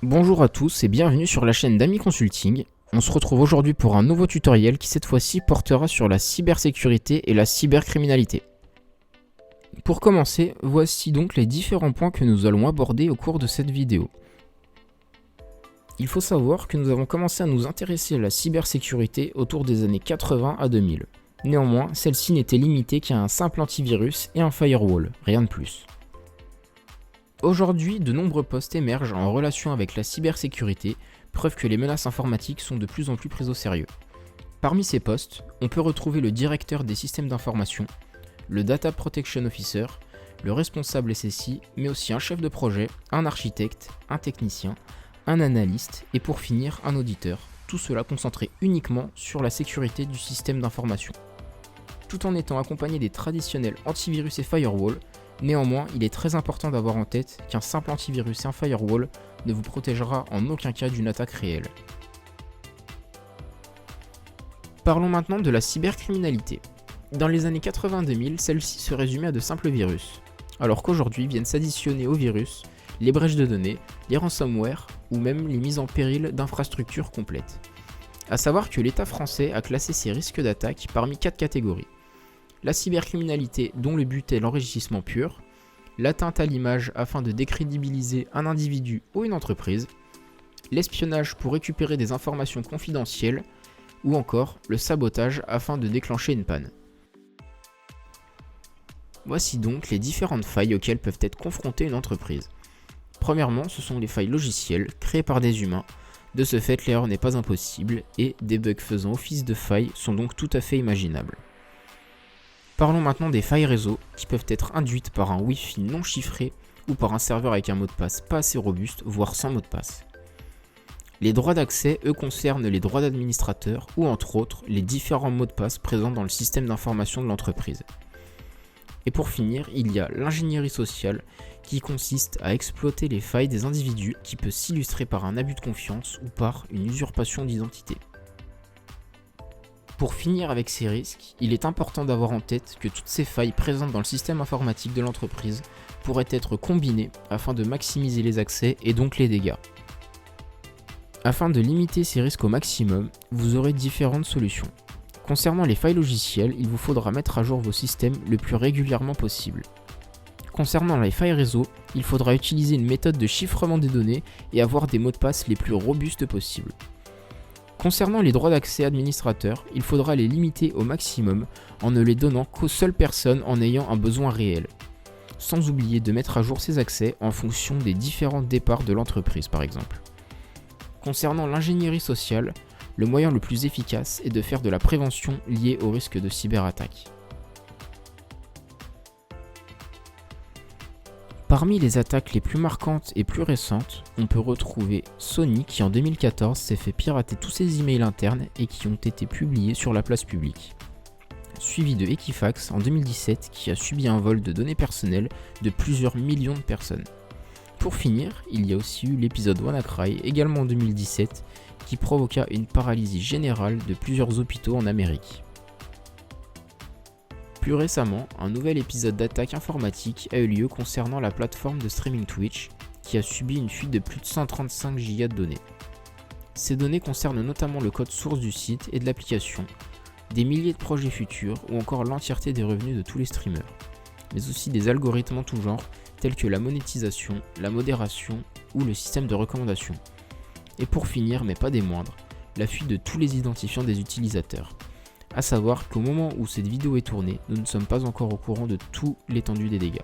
Bonjour à tous et bienvenue sur la chaîne d'Ami Consulting. On se retrouve aujourd'hui pour un nouveau tutoriel qui cette fois-ci portera sur la cybersécurité et la cybercriminalité. Pour commencer, voici donc les différents points que nous allons aborder au cours de cette vidéo. Il faut savoir que nous avons commencé à nous intéresser à la cybersécurité autour des années 80 à 2000. Néanmoins, celle-ci n'était limitée qu'à un simple antivirus et un firewall, rien de plus. Aujourd'hui, de nombreux postes émergent en relation avec la cybersécurité, preuve que les menaces informatiques sont de plus en plus prises au sérieux. Parmi ces postes, on peut retrouver le directeur des systèmes d'information, le Data Protection Officer, le responsable SSI, mais aussi un chef de projet, un architecte, un technicien, un analyste et pour finir un auditeur, tout cela concentré uniquement sur la sécurité du système d'information. Tout en étant accompagné des traditionnels antivirus et firewall, néanmoins, il est très important d'avoir en tête qu'un simple antivirus et un firewall ne vous protégera en aucun cas d'une attaque réelle. Parlons maintenant de la cybercriminalité. Dans les années 80-2000, celle-ci se résumait à de simples virus, alors qu'aujourd'hui viennent s'additionner aux virus les brèches de données, les ransomware ou même les mises en péril d'infrastructures complètes. A savoir que l'État français a classé ces risques d'attaque parmi 4 catégories. La cybercriminalité dont le but est l'enrichissement pur, l'atteinte à l'image afin de décrédibiliser un individu ou une entreprise, l'espionnage pour récupérer des informations confidentielles, ou encore le sabotage afin de déclencher une panne. Voici donc les différentes failles auxquelles peuvent être confrontées une entreprise. Premièrement, ce sont les failles logicielles créées par des humains. De ce fait, l'erreur n'est pas impossible et des bugs faisant office de failles sont donc tout à fait imaginables. Parlons maintenant des failles réseau qui peuvent être induites par un Wi-Fi non chiffré ou par un serveur avec un mot de passe pas assez robuste, voire sans mot de passe. Les droits d'accès, eux, concernent les droits d'administrateur ou entre autres les différents mots de passe présents dans le système d'information de l'entreprise. Et pour finir, il y a l'ingénierie sociale qui consiste à exploiter les failles des individus qui peut s'illustrer par un abus de confiance ou par une usurpation d'identité. Pour finir avec ces risques, il est important d'avoir en tête que toutes ces failles présentes dans le système informatique de l'entreprise pourraient être combinées afin de maximiser les accès et donc les dégâts. Afin de limiter ces risques au maximum, vous aurez différentes solutions. Concernant les failles logicielles, il vous faudra mettre à jour vos systèmes le plus régulièrement possible. Concernant les failles réseau, il faudra utiliser une méthode de chiffrement des données et avoir des mots de passe les plus robustes possibles. Concernant les droits d'accès administrateurs, il faudra les limiter au maximum en ne les donnant qu'aux seules personnes en ayant un besoin réel, sans oublier de mettre à jour ces accès en fonction des différents départs de l'entreprise par exemple. Concernant l'ingénierie sociale, le moyen le plus efficace est de faire de la prévention liée au risque de cyberattaque. Parmi les attaques les plus marquantes et plus récentes, on peut retrouver Sony qui en 2014 s'est fait pirater tous ses emails internes et qui ont été publiés sur la place publique. Suivi de Equifax en 2017 qui a subi un vol de données personnelles de plusieurs millions de personnes. Pour finir, il y a aussi eu l'épisode WannaCry également en 2017 qui provoqua une paralysie générale de plusieurs hôpitaux en Amérique. Plus récemment, un nouvel épisode d'attaque informatique a eu lieu concernant la plateforme de streaming Twitch qui a subi une fuite de plus de 135 Go de données. Ces données concernent notamment le code source du site et de l'application, des milliers de projets futurs ou encore l'entièreté des revenus de tous les streamers, mais aussi des algorithmes en tout genre tels que la monétisation, la modération ou le système de recommandation. Et pour finir, mais pas des moindres, la fuite de tous les identifiants des utilisateurs. A savoir qu'au moment où cette vidéo est tournée, nous ne sommes pas encore au courant de toute l'étendue des dégâts.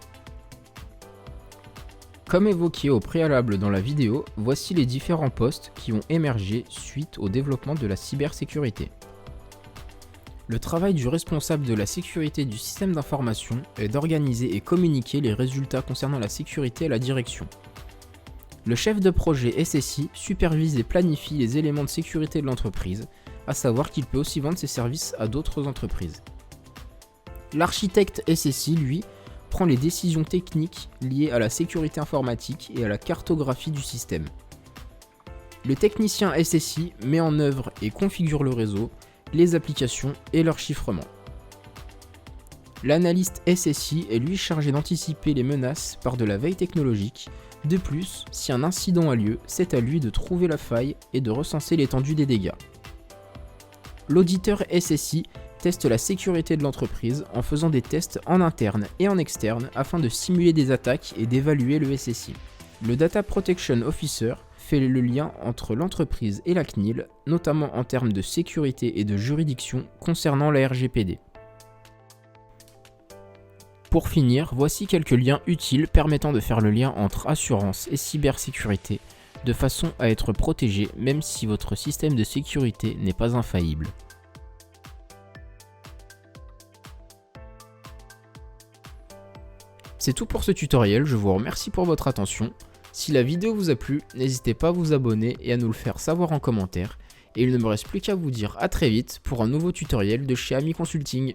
Comme évoqué au préalable dans la vidéo, voici les différents postes qui ont émergé suite au développement de la cybersécurité. Le travail du responsable de la sécurité du système d'information est d'organiser et communiquer les résultats concernant la sécurité à la direction. Le chef de projet SSI supervise et planifie les éléments de sécurité de l'entreprise, à savoir qu'il peut aussi vendre ses services à d'autres entreprises. L'architecte SSI, lui, prend les décisions techniques liées à la sécurité informatique et à la cartographie du système. Le technicien SSI met en œuvre et configure le réseau, les applications et leur chiffrement. L'analyste SSI est lui chargé d'anticiper les menaces par de la veille technologique, De plus, si un incident a lieu, c'est à lui de trouver la faille et de recenser l'étendue des dégâts. L'auditeur SSI teste la sécurité de l'entreprise en faisant des tests en interne et en externe afin de simuler des attaques et d'évaluer le SSI. Le Data Protection Officer fait le lien entre l'entreprise et la CNIL, notamment en termes de sécurité et de juridiction concernant la RGPD. Pour finir, voici quelques liens utiles permettant de faire le lien entre assurance et cybersécurité, de façon à être protégé même si votre système de sécurité n'est pas infaillible. C'est tout pour ce tutoriel, je vous remercie pour votre attention. Si la vidéo vous a plu, n'hésitez pas à vous abonner et à nous le faire savoir en commentaire. Et il ne me reste plus qu'à vous dire à très vite pour un nouveau tutoriel de chez Ami Consulting.